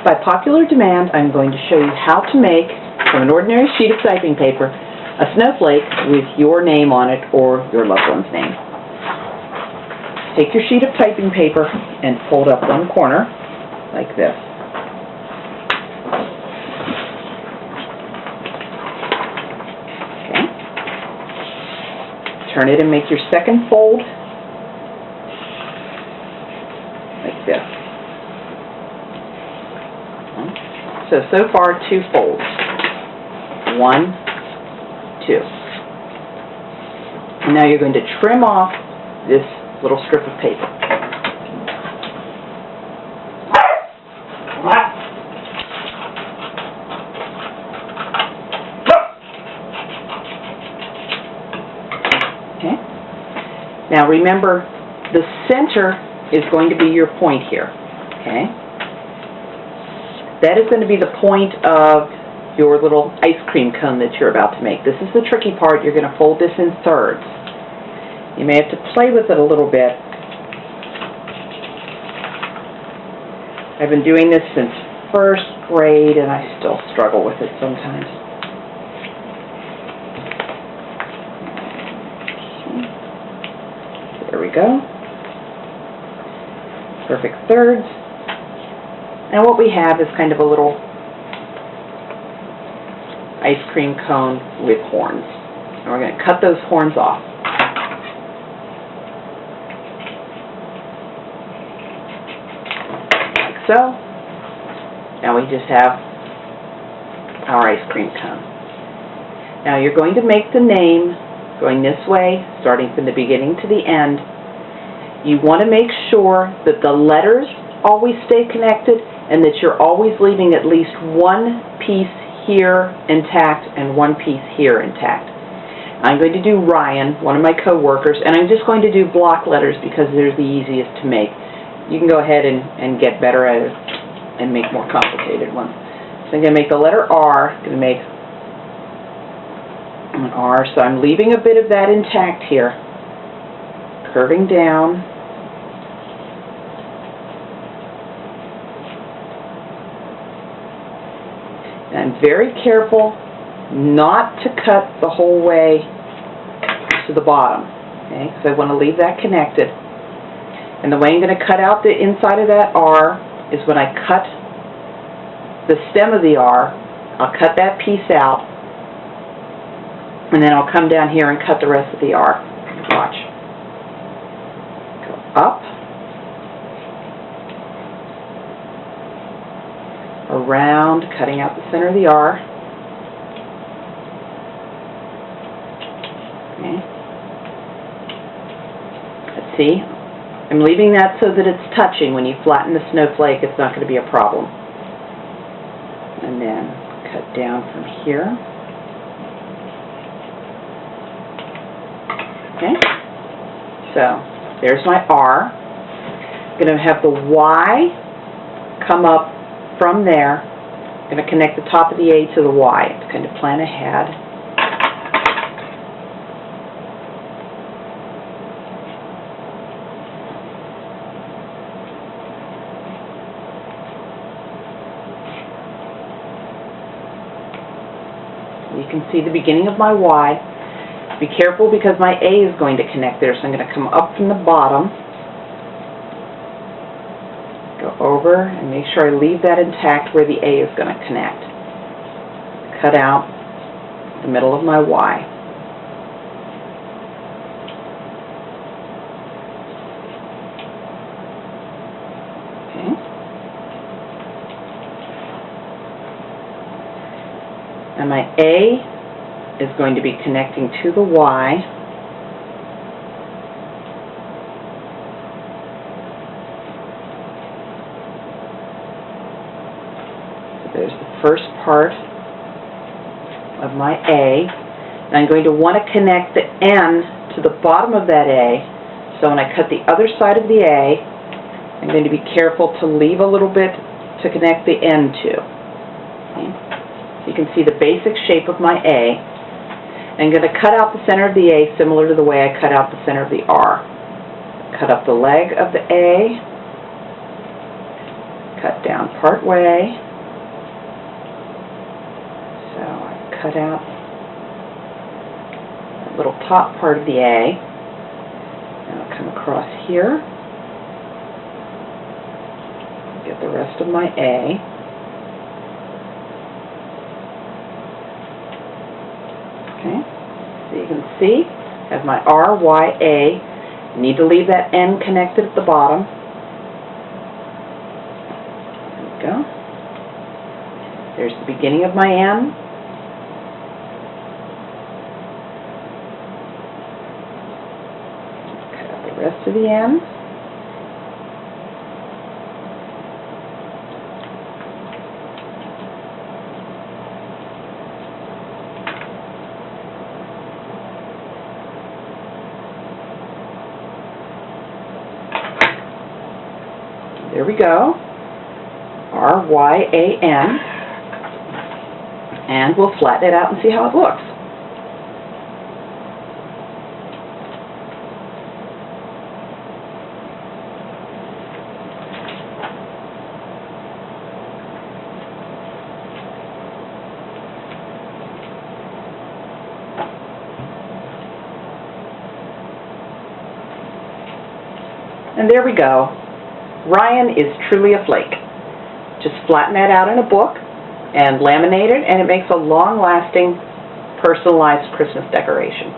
By popular demand, I'm going to show you how to make, from an ordinary sheet of typing paper, a snowflake with your name on it or your loved one's name. Take your sheet of typing paper and fold up one corner, like this. Okay. Turn it and make your second fold, like this. So far, 2 folds. 1, 2. And now you're going to trim off this little strip of paper. Okay. Now remember, the center is going to be your point here. Okay. That is going to be the point of your little ice cream cone that you're about to make. This is the tricky part. You're going to fold this in thirds. You may have to play with it a little bit. I've been doing this since first grade and I still struggle with it sometimes. There we go. Perfect thirds. Now what we have is kind of a little ice cream cone with horns. And we're going to cut those horns off. Like so. Now we just have our ice cream cone. Now you're going to make the name going this way, starting from the beginning to the end. You want to make sure that the letters always stay connected and that you're always leaving at least one piece here intact and one piece here intact. I'm going to do Ryan, one of my co-workers, and I'm just going to do block letters because they're the easiest to make. You can go ahead and get better at it and make more complicated ones. So I'm going to make the letter R. I'm going to make an R, so I'm leaving a bit of that intact here, curving down. I'm very careful not to cut the whole way to the bottom, okay? Because I want to leave that connected. And the way I'm going to cut out the inside of that R is when I cut the stem of the R, I'll cut that piece out, and then I'll come down here and cut the rest of the R. Watch. Go up, around, cutting out the center of the R. Okay. Let's see. I'm leaving that so that it's touching. When you flatten the snowflake, it's not going to be a problem. And then cut down from here. Okay. So there's my R. I'm going to have the Y come up from there. I'm going to connect the top of the A to the Y to kind of plan ahead. You can see the beginning of my Y. Be careful because my A is going to connect there, so I'm going to come up from the bottom, go over and make sure I leave that intact where the A is going to connect. Cut out the middle of my Y. Okay. And my A is going to be connecting to the Y. There's the first part of my A, and I'm going to want to connect the N to the bottom of that A, so when I cut the other side of the A, I'm going to be careful to leave a little bit to connect the N to. Okay. You can see the basic shape of my A. I'm going to cut out the center of the A similar to the way I cut out the center of the R. Cut up the leg of the A, cut down part way. So I cut out that little top part of the A. And I'll come across here. Get the rest of my A. Okay, so you can see I have my R, Y, A. Need to leave that N connected at the bottom. There we go. There's the beginning of my N. Cut out the rest of the N. There we go, R-Y-A-N, and we'll flatten it out and see how it looks. And there we go. Ryan is truly a flake. Just flatten that out in a book and laminate it, and it makes a long-lasting, personalized Christmas decoration.